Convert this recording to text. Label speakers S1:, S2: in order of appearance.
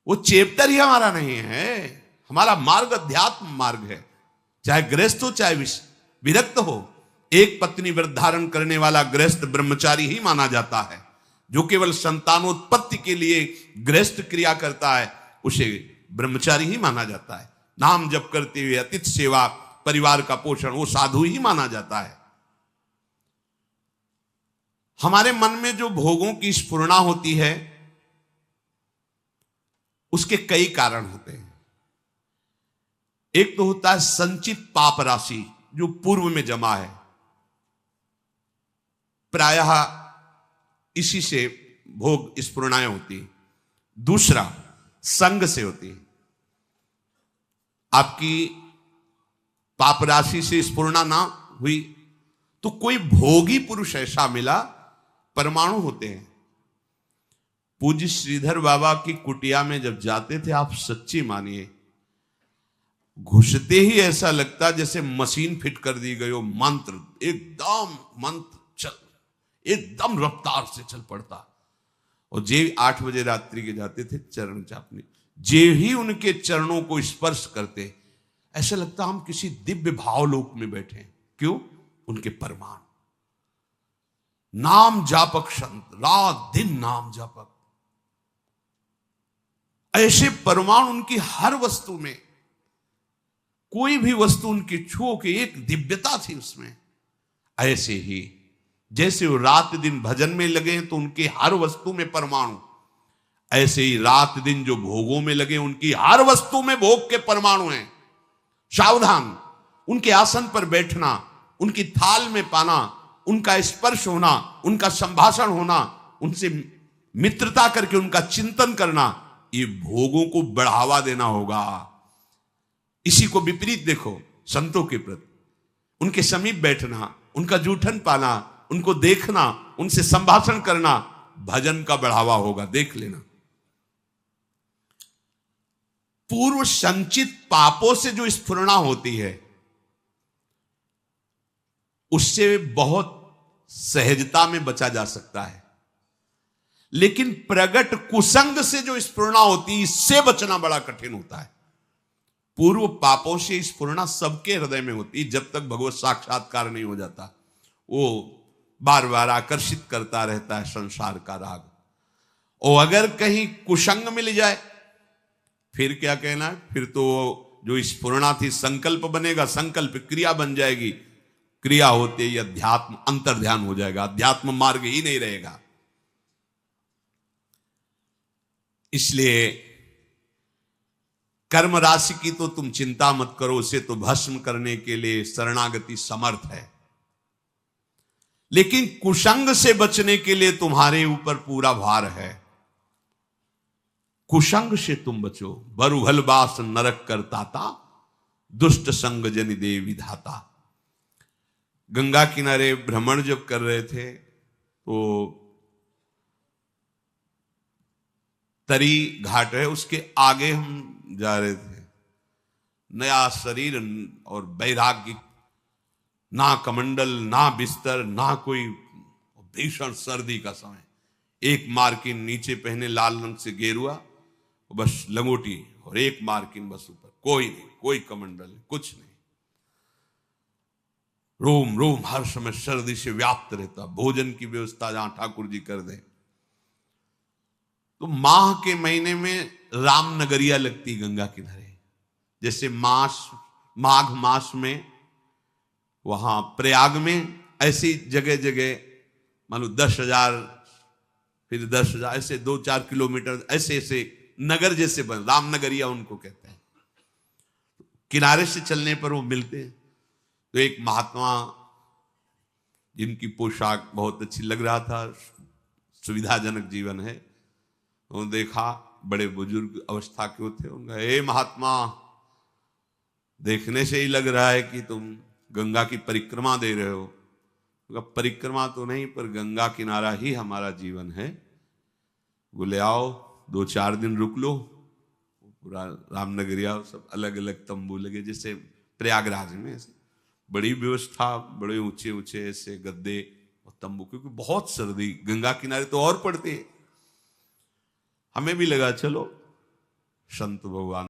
S1: वो चैप्टर ही हमारा नहीं है। हमारा मार्ग अध्यात्म मार्ग है। चाहे गृहस्थ हो चाहे विरक्त हो, एक पत्नी व्रत धारण करने वाला गृहस्थ ब्रह्मचारी ही माना जाता है। जो केवल संतानोत्पत्ति के लिए गृहस्थ क्रिया करता है उसे ब्रह्मचारी ही माना जाता है। नाम जप करते हुए अतिथि सेवा, परिवार का पोषण, वो साधु ही माना जाता है। हमारे मन में जो भोगों की स्फुरणा होती है उसके कई कारण होते हैं। एक तो होता है संचित पाप राशि जो पूर्व में जमा है, प्रायः इसी से भोग स्फुरणाएं होती है। दूसरा संग से होती है। आपकी पाप राशि से स्फुरणा ना हुई तो कोई भोगी पुरुष ऐसा मिला, परमाणु होते हैं। पूज्य श्रीधर बाबा की कुटिया में जब जाते थे, आप सच्ची मानिए, घुसते ही ऐसा लगता जैसे मशीन फिट कर दी गई हो। मंत्र चल एकदम रफ्तार से चल पड़ता। और जे 8 बजे रात्रि के जाते थे चरण चापने, जे ही उनके चरणों को स्पर्श करते ऐसा लगता हम किसी दिव्य भावलोक में बैठे हैं। क्यों? उनके परमाणु। नाम जापक संत, रात दिन नाम जापक, ऐसे परमाणु उनकी हर वस्तु में, कोई भी वस्तु उनकी छुओ के एक दिव्यता थी उसमें। ऐसे ही जैसे वो रात दिन भजन में लगे तो उनकी हर वस्तु में परमाणु, ऐसे ही रात दिन जो भोगों में लगे उनकी हर वस्तु में भोग के परमाणु हैं। सावधान, उनके आसन पर बैठना, उनकी थाल में पाना, उनका स्पर्श होना, उनका संभाषण होना, उनसे मित्रता करके उनका चिंतन करना, ये भोगों को बढ़ावा देना होगा। इसी को विपरीत देखो संतों के प्रति, उनके समीप बैठना, उनका जूठन पाना, उनको देखना, उनसे संभाषण करना, भजन का बढ़ावा होगा। देख लेना। पूर्व संचित पापों से जो स्फुरणा होती है उससे बहुत सहजता में बचा जा सकता है, लेकिन प्रगट कुसंग से जो स्फुरणा होती है इससे बचना बड़ा कठिन होता है। पूर्व पापों से स्फुरणा सबके हृदय में होती है जब तक भगवत साक्षात्कार नहीं हो जाता। वो बार बार आकर्षित करता रहता है संसार का राग। और अगर कहीं कुसंग मिल जाए फिर क्या कहना है? फिर तो जो स्फुरणा थी संकल्प बनेगा, संकल्प क्रिया बन जाएगी, क्रिया होते ही अध्यात्म अंतर्ध्यान हो जाएगा, अध्यात्म मार्ग ही नहीं रहेगा। इसलिए कर्म राशि की तो तुम चिंता मत करो, उसे तो भस्म करने के लिए शरणागति समर्थ है। लेकिन कुसंग से बचने के लिए तुम्हारे ऊपर पूरा भार है। कुसंग से तुम बचो। बरुहल बास नरक करताता, दुष्ट संग जनि दे विधाता। गंगा किनारे भ्रमण जब कर रहे थे तो तरी घाट है, उसके आगे हम जा रहे थे। नया शरीर और वैराग्य, ना कमंडल, ना बिस्तर, ना कोई, भीषण सर्दी का समय। एक मार्किन नीचे पहने लाल रंग से गेरुआ, बस लंगोटी, और एक मार्किन बस ऊपर, कोई नहीं, कोई कमंडल नहीं, कुछ नहीं। रोम रोम हर समय सर्दी से व्याप्त रहता। भोजन की व्यवस्था जहां ठाकुर जी कर दे। तो माह के महीने में रामनगरिया लगती गंगा किनारे। जैसे माघ मास में वहां प्रयाग में, ऐसी जगह जगह मान लो 10,000, फिर 10,000, ऐसे 2-4 किलोमीटर ऐसे ऐसे नगर जैसे बन, रामनगरिया उनको कहते हैं। किनारे से चलने पर वो मिलते हैं। तो एक महात्मा जिनकी पोशाक बहुत अच्छी लग रहा था, सुविधाजनक जीवन है, वो देखा, बड़े बुजुर्ग अवस्था के थे। उनका, हे महात्मा, देखने से ही लग रहा है कि तुम गंगा की परिक्रमा दे रहे हो। परिक्रमा तो नहीं, पर गंगा किनारा ही हमारा जीवन है। बोले आओ 2-4 दिन रुक लो। पूरा रामनगरिया सब अलग अलग तंबू लगे, जैसे प्रयागराज में ऐसे बड़ी व्यवस्था, बड़े ऊंचे ऊंचे ऐसे गद्दे और तंबू, क्योंकि बहुत सर्दी गंगा किनारे तो और पड़ती है। हमें भी लगा चलो संत भगवान